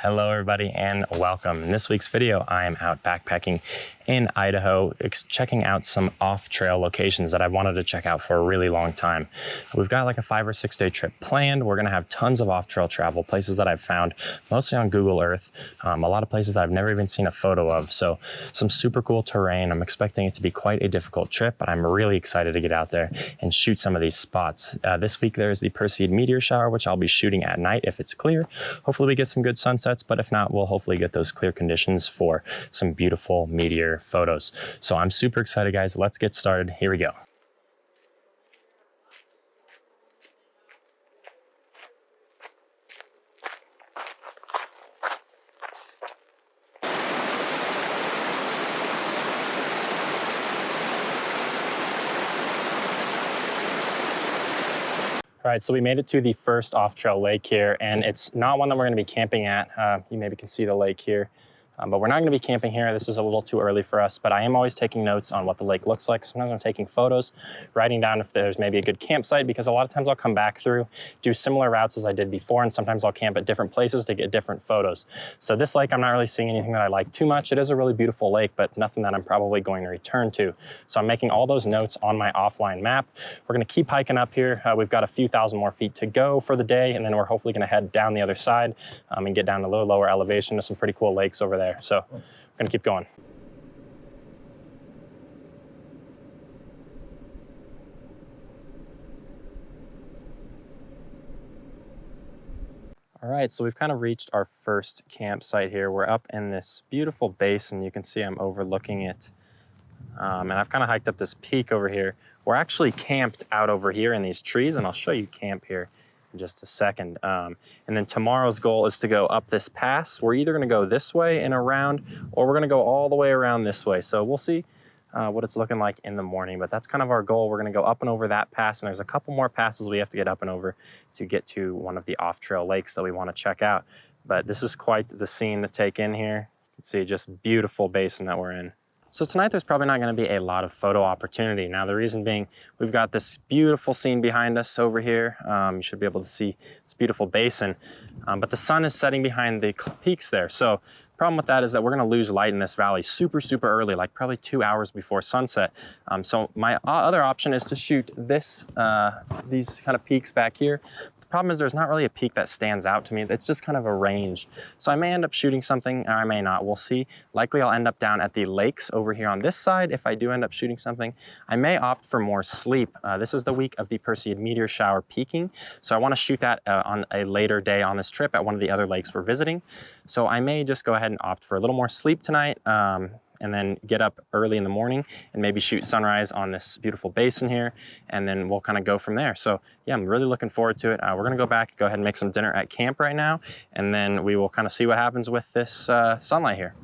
Hello everybody and welcome. In this week's video, I am out backpacking in Idaho, checking out some off-trail locations that I wanted to check out for a really long time. We've got like a 5 or 6 day trip planned. We're gonna have tons of off-trail travel, places that I've found mostly on Google Earth, a lot of places that I've never even seen a photo of. So some super cool terrain. I'm expecting it to be quite a difficult trip, but I'm really excited to get out there and shoot some of these spots. This week there's the Perseid Meteor Shower, which I'll be shooting at night if it's clear. Hopefully we get some good sunsets, but if not, we'll hopefully get those clear conditions for some beautiful meteor photos. So I'm super excited, guys. Let's get started. Here we go. All right, so we made it to the first off-trail lake here, and it's not one that we're gonna be camping at. You maybe can see the lake here. But we're not gonna be camping here. This is a little too early for us, but I am always taking notes on what the lake looks like. Sometimes I'm taking photos, writing down if there's maybe a good campsite, because a lot of times I'll come back through, do similar routes as I did before, and sometimes I'll camp at different places to get different photos. So this lake, I'm not really seeing anything that I like too much. It is a really beautiful lake, but nothing that I'm probably going to return to. So I'm making all those notes on my offline map. We're gonna keep hiking up here. We've got a few thousand more feet to go for the day, and then we're hopefully gonna head down the other side and get down to a little lower elevation to some pretty cool lakes over there. So we're gonna keep going. All right, so we've kind of reached our first campsite here. We're up in this beautiful basin. You can see I'm overlooking it. And I've kind of hiked up this peak over here. We're actually camped out over here in these trees, and I'll show you camp here in just a second. And then tomorrow's goal is to go up this pass. We're either gonna go this way and around, or we're gonna go all the way around this way. So we'll see what it's looking like in the morning, but that's kind of our goal. We're gonna go up and over that pass, and there's a couple more passes we have to get up and over to get to one of the off-trail lakes that we wanna check out. But this is quite the scene to take in here. You can see just beautiful basin that we're in. So tonight there's probably not gonna be a lot of photo opportunity. Now the reason being, we've got this beautiful scene behind us over here. You should be able to see this beautiful basin, but the sun is setting behind the peaks there. So the problem with that is that we're gonna lose light in this valley super early, like probably 2 hours before sunset. So my other option is to shoot these kind of peaks back here. Problem is there's not really a peak that stands out to me. It's just kind of a range. So I may end up shooting something, or I may not, we'll see. Likely I'll end up down at the lakes over here on this side if I do end up shooting something. I may opt for more sleep. This is the week of the Perseid Meteor Shower peaking. So I wanna shoot that on a later day on this trip at one of the other lakes we're visiting. So I may just go ahead and opt for a little more sleep tonight, and then get up early in the morning and maybe shoot sunrise on this beautiful basin here, and then we'll kind of go from there. So yeah, I'm really looking forward to it. We're gonna go back, go ahead and make some dinner at camp right now, and then we will kind of see what happens with this sunlight here.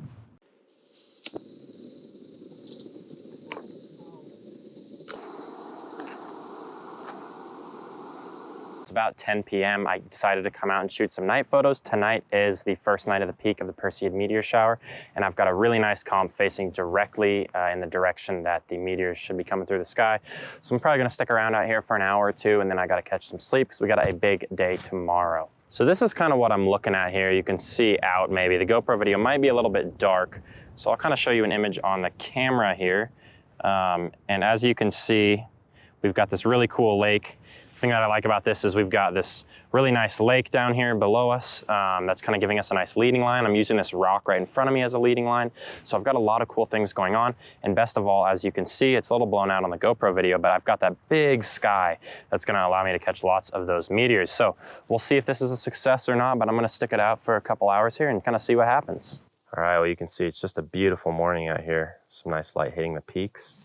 About 10 p.m. I decided to come out and shoot some night photos. Tonight is the first night of the peak of the Perseid Meteor Shower, and I've got a really nice comp facing directly in the direction that the meteors should be coming through the sky. So I'm probably gonna stick around out here for an hour or two, and then I gotta catch some sleep because we got a big day tomorrow. So this is kind of what I'm looking at here. You can see out maybe. The GoPro video might be a little bit dark, so I'll kind of show you an image on the camera here. And as you can see, we've got this really cool lake. The thing that I like about this is we've got this really nice lake down here below us that's kind of giving us a nice leading line. I'm using this rock right in front of me as a leading line. So I've got a lot of cool things going on. And best of all, as you can see, it's a little blown out on the GoPro video, but I've got that big sky that's gonna allow me to catch lots of those meteors. So we'll see if this is a success or not, but I'm gonna stick it out for a couple hours here and kind of see what happens. All right, well, you can see it's just a beautiful morning out here. Some nice light hitting the peaks.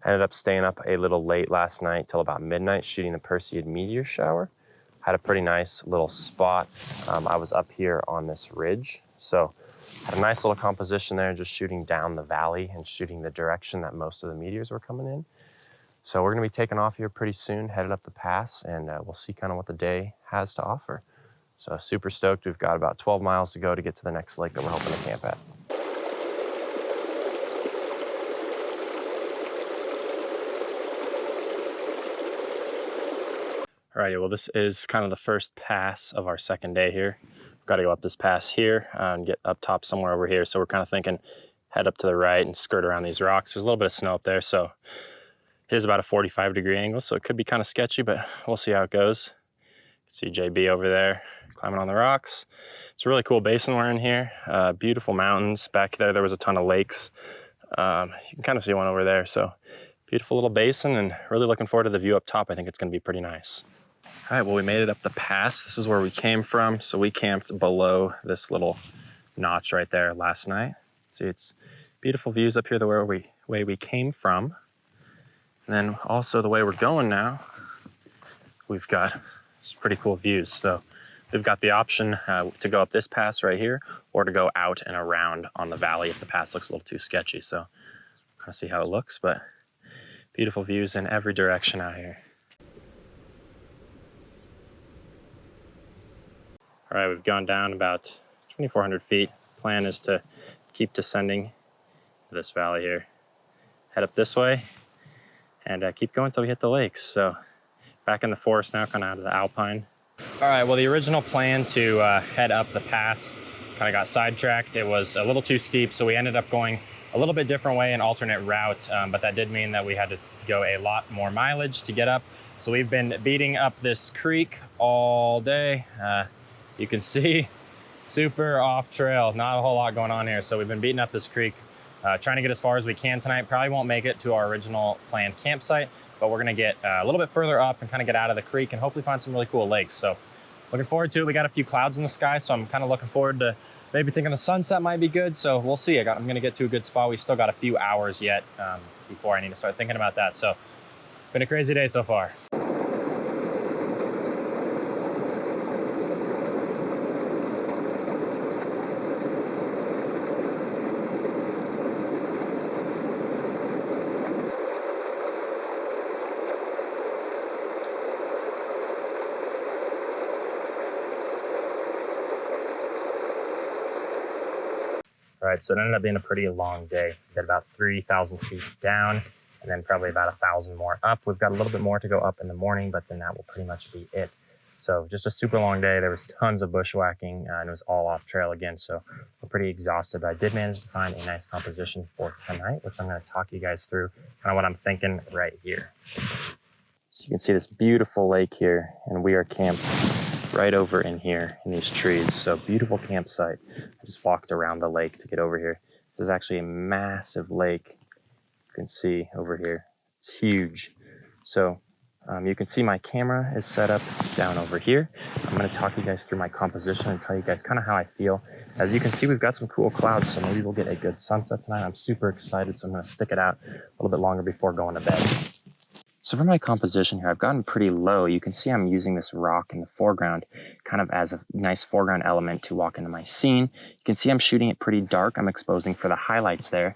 I ended up staying up a little late last night till about midnight shooting the Perseid Meteor Shower. Had a pretty nice little spot. I was up here on this ridge, so had a nice little composition there, just shooting down the valley and shooting the direction that most of the meteors were coming in. So we're gonna be taking off here pretty soon, headed up the pass, and we'll see kind of what the day has to offer. So super stoked. We've got about 12 miles to go to get to the next lake that we're hoping to camp at. Alrighty, well, this is kind of the first pass of our second day here. got to go up this pass here and get up top somewhere over here. So we're kind of thinking head up to the right and skirt around these rocks. There's a little bit of snow up there, so it is about a 45-degree angle, so it could be kind of sketchy, but we'll see how it goes. You can see JB over there climbing on the rocks. It's a really cool basin we're in here. Beautiful mountains. Back there was a ton of lakes. You can kind of see one over there. So beautiful little basin, and really looking forward to the view up top. I think it's going to be pretty nice. All right, well, we made it up the pass. This is where we came from. So we camped below this little notch right there last night. See, it's beautiful views up here the way we came from. And then also the way we're going now, we've got some pretty cool views. So we've got the option to go up this pass right here, or to go out and around on the valley if the pass looks a little too sketchy. So kind of see how it looks, but beautiful views in every direction out here. All right, we've gone down about 2,400 feet. Plan is to keep descending this valley here. Head up this way and keep going until we hit the lakes. So back in the forest now, kind of out of the alpine. All right, well, the original plan to head up the pass kind of got sidetracked. It was a little too steep, so we ended up going a little bit different way, an alternate route, but that did mean that we had to go a lot more mileage to get up. So we've been beating up this creek all day. You can see, super off trail, not a whole lot going on here. So we've been beating up this creek, trying to get as far as we can tonight. Probably won't make it to our original planned campsite, but we're gonna get a little bit further up and kind of get out of the creek and hopefully find some really cool lakes. So looking forward to it. We got a few clouds in the sky, so I'm kind of looking forward to maybe thinking the sunset might be good. So we'll see. I'm gonna get to a good spot. We still got a few hours yet before I need to start thinking about that. So been a crazy day so far. All right, so it ended up being a pretty long day. We got about 3,000 feet down, and then probably about 1,000 more up. We've got a little bit more to go up in the morning, but then that will pretty much be it. So just a super long day. There was tons of bushwhacking, and it was all off trail again. So we're pretty exhausted, but I did manage to find a nice composition for tonight, which I'm going to talk you guys through kind of what I'm thinking right here. So you can see this beautiful lake here, and we are camped right over in here in these trees. So beautiful campsite. I just walked around the lake to get over here. This is actually a massive lake. You can see over here, it's huge. So you can see my camera is set up down over here. I'm going to talk you guys through my composition and tell you guys kind of how I feel. As you can see, we've got some cool clouds, so maybe we'll get a good sunset tonight. I'm super excited, so I'm going to stick it out a little bit longer before going to bed. So for my composition here, I've gotten pretty low. You can see I'm using this rock in the foreground kind of as a nice foreground element to walk into my scene. You can see I'm shooting it pretty dark. I'm exposing for the highlights there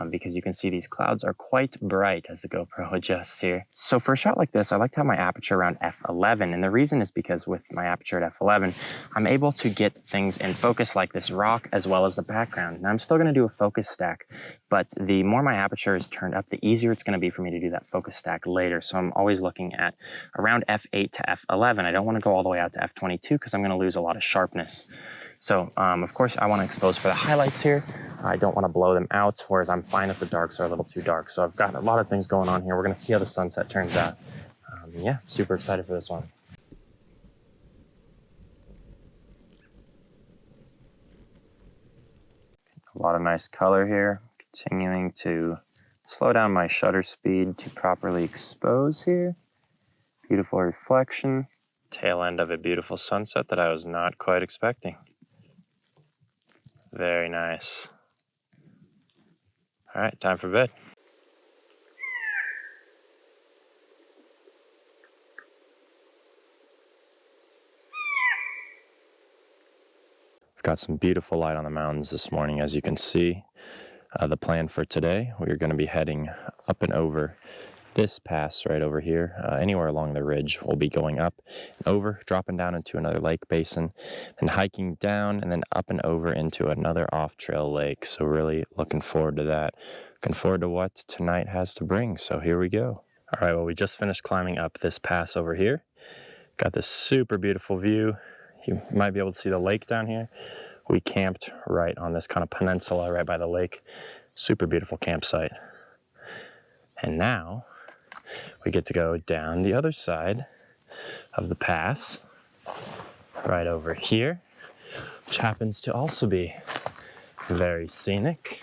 because you can see these clouds are quite bright as the GoPro adjusts here. So for a shot like this, I like to have my aperture around f11. And the reason is because with my aperture at f11, I'm able to get things in focus like this rock as well as the background. Now I'm still going to do a focus stack, but the more my aperture is turned up, the easier it's going to be for me to do that focus stack later. So I'm always looking at around f8 to f11. I don't want to go all the way out to f22 because I'm going to lose a lot of sharpness. So of course I want to expose for the highlights here. I don't want to blow them out, whereas I'm fine if the darks are a little too dark. So I've got a lot of things going on here. We're going to see how the sunset turns out. Yeah, super excited for this one. A lot of nice color here. Continuing to slow down my shutter speed to properly expose here. Beautiful reflection. Tail end of a beautiful sunset that I was not quite expecting. Very nice. All right, time for bed. We've got some beautiful light on the mountains this morning, as you can see. The plan for today, we are going to be heading up and over this pass right over here. Anywhere along the ridge, we'll be going up and over, dropping down into another lake basin, and hiking down and then up and over into another off-trail lake. So really looking forward to that. Looking forward to what tonight has to bring. So here we go. All right, well, we just finished climbing up this pass over here. Got this super beautiful view. You might be able to see the lake down here. We camped right on this kind of peninsula right by the lake. Super beautiful campsite. And now we get to go down the other side of the pass, right over here, which happens to also be very scenic.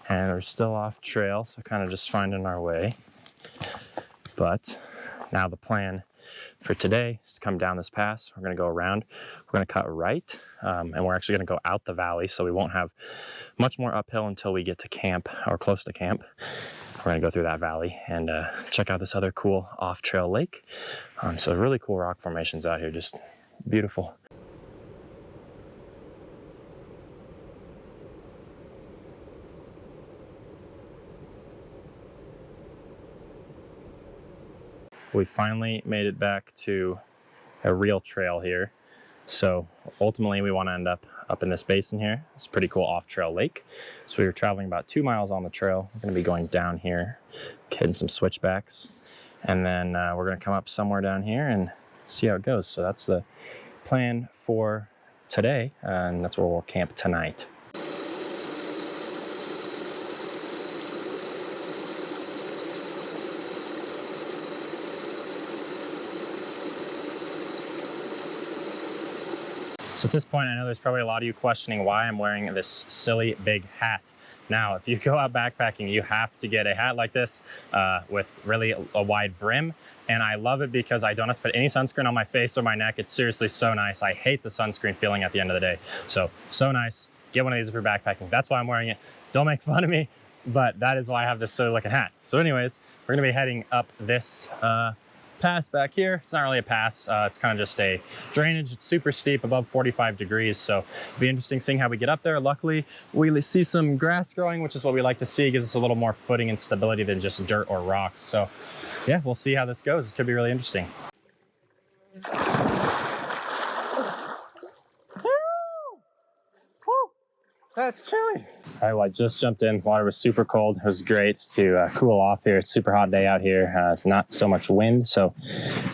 And we're still off trail, so kind of just finding our way. But now the plan for today is to come down this pass. We're going to go around. We're going to cut right, and we're actually going to go out the valley, so we won't have much more uphill until we get to camp, or close to camp. We're going to go through that valley and check out this other cool off-trail lake. So really cool rock formations out here, just beautiful. We finally made it back to a real trail here. So ultimately we want to end up in this basin here. It's a pretty cool off-trail lake. So we were traveling about 2 miles on the trail. We're going to be going down here, hitting some switchbacks, and then we're going to come up somewhere down here and see how it goes. So that's the plan for today, and that's where we'll camp tonight. So at this point, I know there's probably a lot of you questioning why I'm wearing this silly big hat. Now, if you go out backpacking, you have to get a hat like this with really a wide brim. And I love it because I don't have to put any sunscreen on my face or my neck. It's seriously so nice. I hate the sunscreen feeling at the end of the day. So nice. Get one of these if you're backpacking. That's why I'm wearing it. Don't make fun of me, but that is why I have this silly looking hat. So anyways, we're gonna be heading up this pass back here. It's not really a pass, it's kind of just a drainage. It's super steep, above 45 degrees, so it'll be interesting seeing how we get up there. Luckily we see some grass growing, which is what we like to see. It gives us a little more footing and stability than just dirt or rocks. So yeah, we'll see how this goes. It could be really interesting. That's chilly. All right, well, I just jumped in. Water was super cold. It was great to cool off here. It's a super hot day out here. Not so much wind, so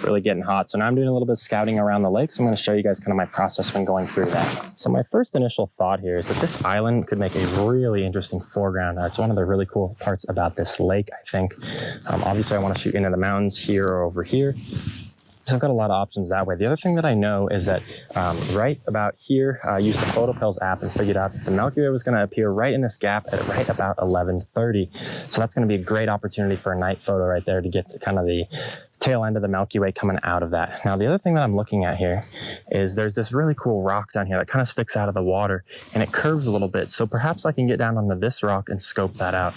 really getting hot. So now I'm doing a little bit of scouting around the lake. So I'm going to show you guys kind of my process when going through that. So my first initial thought here is that this island could make a really interesting foreground. It's one of the really cool parts about this lake, I think. Obviously, I want to shoot into the mountains here or over here. So I've got a lot of options that way. The other thing that I know is that right about here, I used the PhotoPills app and figured out that the Milky Way was going to appear right in this gap at right about 11:30. So that's going to be a great opportunity for a night photo right there to get to kind of the tail end of the Milky Way coming out of that. Now, the other thing that I'm looking at here is there's this really cool rock down here that kind of sticks out of the water and it curves a little bit. So perhaps I can get down onto this rock and scope that out.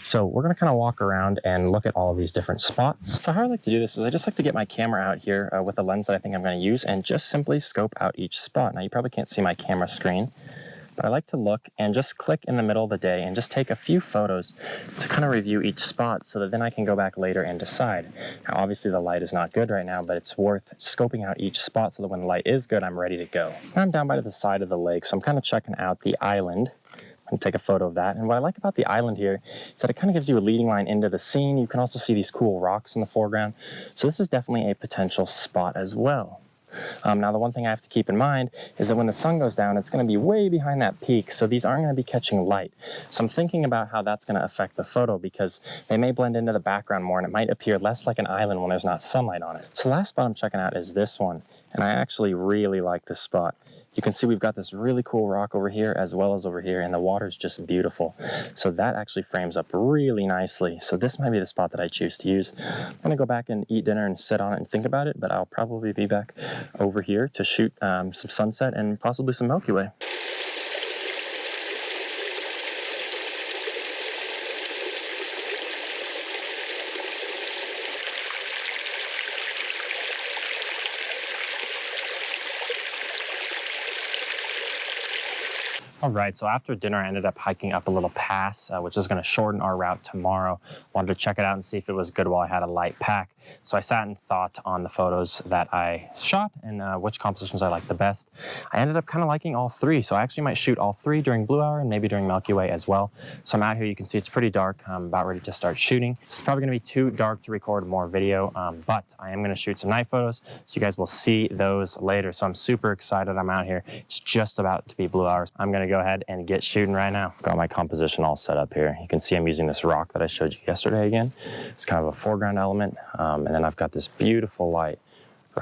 So we're going to kind of walk around and look at all of these different spots. So how I like to do this is I just like to get my camera out here with a lens that I think I'm going to use and just simply scope out each spot. Now, you probably can't see my camera screen, but I like to look and just click in the middle of the day and just take a few photos to kind of review each spot so that then I can go back later and decide. Now, obviously the light is not good right now, but it's worth scoping out each spot so that when the light is good, I'm ready to go. Now I'm down by the side of the lake, so I'm kind of checking out the island and take a photo of that. And what I like about the island here is that it kind of gives you a leading line into the scene. You can also see these cool rocks in the foreground. So this is definitely a potential spot as well. Now, the one thing I have to keep in mind is that when the sun goes down, it's going to be way behind that peak, so these aren't going to be catching light. So I'm thinking about how that's going to affect the photo because they may blend into the background more and it might appear less like an island when there's not sunlight on it. So the last spot I'm checking out is this one, and I actually really like this spot. You can see we've got this really cool rock over here as well as over here, and the water's just beautiful. So that actually frames up really nicely. So this might be the spot that I choose to use. I'm gonna go back and eat dinner and sit on it and think about it, but I'll probably be back over here to shoot some sunset and possibly some Milky Way. All right, so after dinner, I ended up hiking up a little pass, which is going to shorten our route tomorrow. Wanted to check it out and see if it was good while I had a light pack. So I sat and thought on the photos that I shot and which compositions I liked the best. I ended up kind of liking all three, so I actually might shoot all three during Blue Hour and maybe during Milky Way as well. So I'm out here, you can see it's pretty dark. I'm about ready to start shooting. It's probably going to be too dark to record more video, but I am going to shoot some night photos, so you guys will see those later. So I'm super excited. I'm out here. It's just about to be Blue Hours. I'm going to go ahead and get shooting right now. Got my composition all set up here. You can see I'm using this rock that I showed you yesterday again. It's kind of a foreground element. And then I've got this beautiful light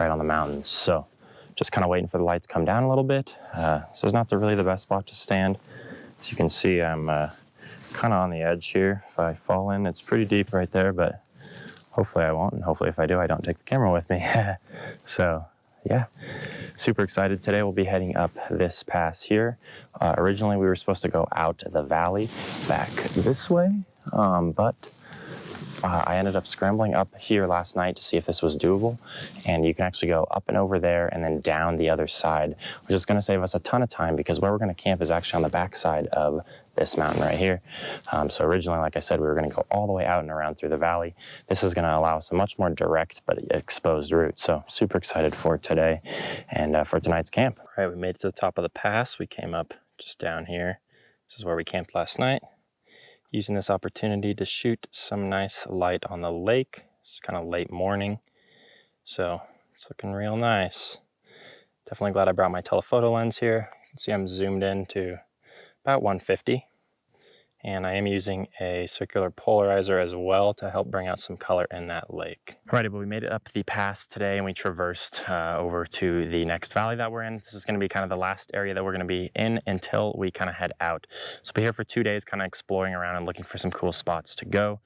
right on the mountains. So just kind of waiting for the light to come down a little bit. So it's not really the best spot to stand. As you can see, I'm kind of on the edge here. If I fall in, it's pretty deep right there, but hopefully I won't. And hopefully if I do, I don't take the camera with me. So yeah, super excited. Today we'll be heading up this pass here. Originally we were supposed to go out the valley back this way, but I ended up scrambling up here last night to see if this was doable, and you can actually go up and over there and then down the other side, which is going to save us a ton of time because where we're going to camp is actually on the back side of this mountain right here. So originally, like I said, we were going to go all the way out and around through the valley. This is going to allow us a much more direct but exposed route. So super excited for today and for tonight's camp. All right, we made it to the top of the pass. We came up just down here. This is where we camped last night. Using this opportunity to shoot some nice light on the lake. It's kind of late morning, so it's looking real nice. Definitely glad I brought my telephoto lens here. You can see I'm zoomed in to about 150. And I am using a circular polarizer as well to help bring out some color in that lake. Alrighty, but we made it up the pass today and we traversed over to the next valley that we're in. This is gonna be kind of the last area that we're gonna be in until we kind of head out. So we'll be here for 2 days, kind of exploring around and looking for some cool spots to go.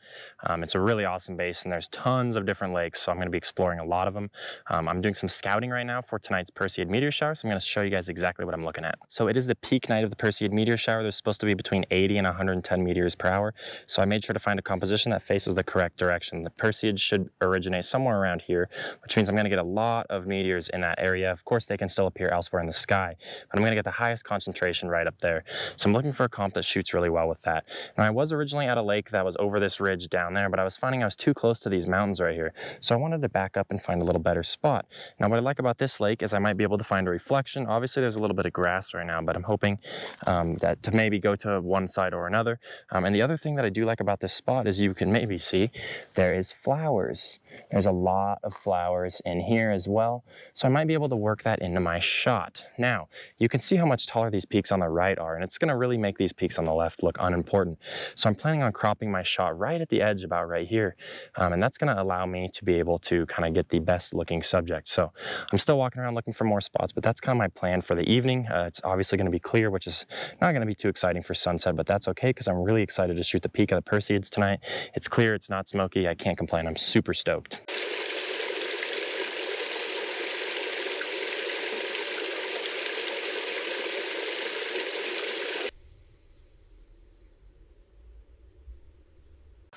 It's a really awesome base and there's tons of different lakes, so I'm gonna be exploring a lot of them. I'm doing some scouting right now for tonight's Perseid Meteor Shower, so I'm gonna show you guys exactly what I'm looking at. So it is the peak night of the Perseid Meteor Shower. There's supposed to be between 80 and 110 meteors per hour. So I made sure to find a composition that faces the correct direction. The Perseid should originate somewhere around here, which means I'm going to get a lot of meteors in that area. Of course, they can still appear elsewhere in the sky, but I'm going to get the highest concentration right up there. So I'm looking for a comp that shoots really well with that. Now, I was originally at a lake that was over this ridge down there, but I was finding I was too close to these mountains right here. So I wanted to back up and find a little better spot. Now, what I like about this lake is I might be able to find a reflection. Obviously, there's a little bit of grass right now, but I'm hoping that to maybe go to one side or another. And the other thing that I do like about this spot is you can maybe see there is flowers. There's a lot of flowers in here as well. So I might be able to work that into my shot. Now, you can see how much taller these peaks on the right are, and it's going to really make these peaks on the left look unimportant. So I'm planning on cropping my shot right at the edge about right here. And that's going to allow me to be able to kind of get the best looking subject. So I'm still walking around looking for more spots, but that's kind of my plan for the evening. It's obviously going to be clear, which is not going to be too exciting for sunset, but that's okay because I'm really excited to shoot the peak of the Perseids tonight. It's clear, it's not smoky, I can't complain. I'm super stoked.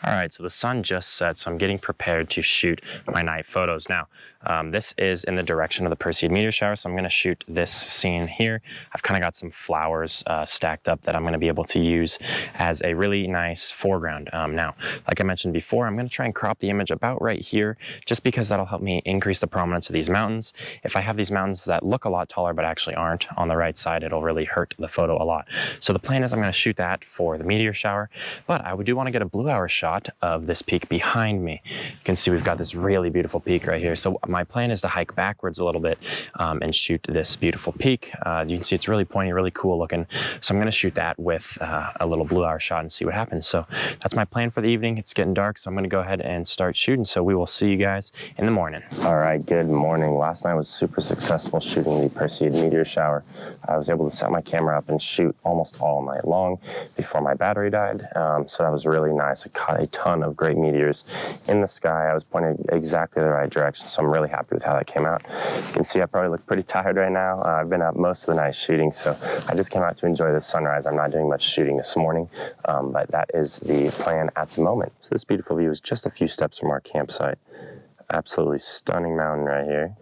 All right, so the sun just set, so I'm getting prepared to shoot my night photos. Now, this is in the direction of the Perseid Meteor Shower, so I'm gonna shoot this scene here. I've kind of got some flowers stacked up that I'm gonna be able to use as a really nice foreground. Now, like I mentioned before, I'm gonna try and crop the image about right here, just because that'll help me increase the prominence of these mountains. If I have these mountains that look a lot taller but actually aren't on the right side, it'll really hurt the photo a lot. So the plan is I'm gonna shoot that for the meteor shower, but I do wanna get a Blue Hour shot of this peak behind me. You can see we've got this really beautiful peak right here. So my plan is to hike backwards a little bit and shoot this beautiful peak. You can see it's really pointy, really cool looking. So I'm gonna shoot that with a little Blue Hour shot and see what happens. So that's my plan for the evening. It's getting dark, so I'm gonna go ahead and start shooting. So we will see you guys in the morning. All right, good morning. Last night was super successful shooting the Perseid Meteor Shower. I was able to set my camera up and shoot almost all night long before my battery died. So that was really nice. I caught a ton of great meteors in the sky. I was pointing exactly the right direction, so I'm really happy with how that came out. You can see I probably look pretty tired right now. I've been up most of the night shooting, so I just came out to enjoy the sunrise. I'm not doing much shooting this morning, but that is the plan at the moment. So this beautiful view is just a few steps from our campsite. Absolutely stunning mountain right here.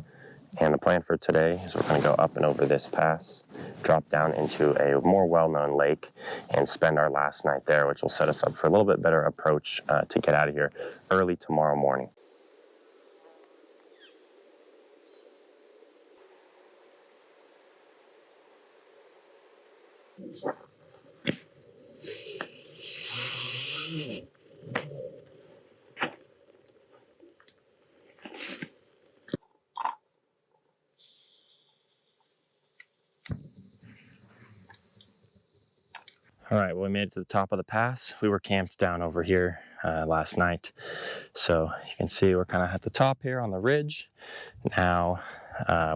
And the plan for today is we're going to go up and over this pass, drop down into a more well-known lake, and spend our last night there, which will set us up for a little bit better approach to get out of here early tomorrow morning. All right, well, we made it to the top of the pass. We were camped down over here last night. So you can see we're kind of at the top here on the ridge. Now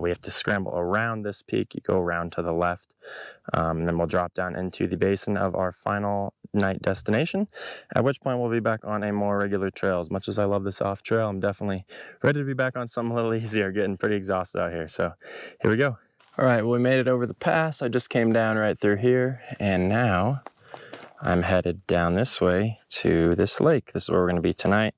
we have to scramble around this peak. You go around to the left, and then we'll drop down into the basin of our final night destination, at which point we'll be back on a more regular trail. As much as I love this off trail, I'm definitely ready to be back on something a little easier, getting pretty exhausted out here. So here we go. All right, well, we made it over the pass. I just came down right through here, and now I'm headed down this way to this lake. This is where we're gonna be tonight.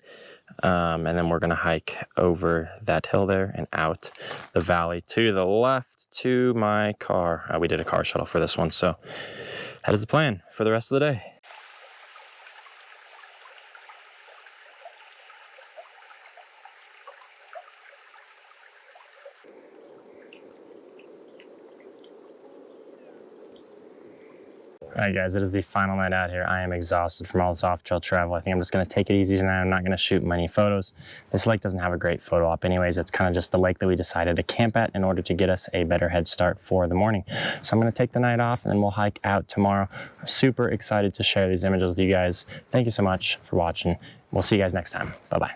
And then we're gonna hike over that hill there and out the valley to the left to my car. We did a car shuttle for this one, so that is the plan for the rest of the day. All right, guys, it is the final night out here. I am exhausted from all this off-trail travel. I think I'm just gonna take it easy tonight. I'm not gonna shoot many photos. This lake doesn't have a great photo op anyways. It's kind of just the lake that we decided to camp at in order to get us a better head start for the morning. So I'm gonna take the night off and then we'll hike out tomorrow. I'm super excited to share these images with you guys. Thank you so much for watching. We'll see you guys next time. Bye-bye.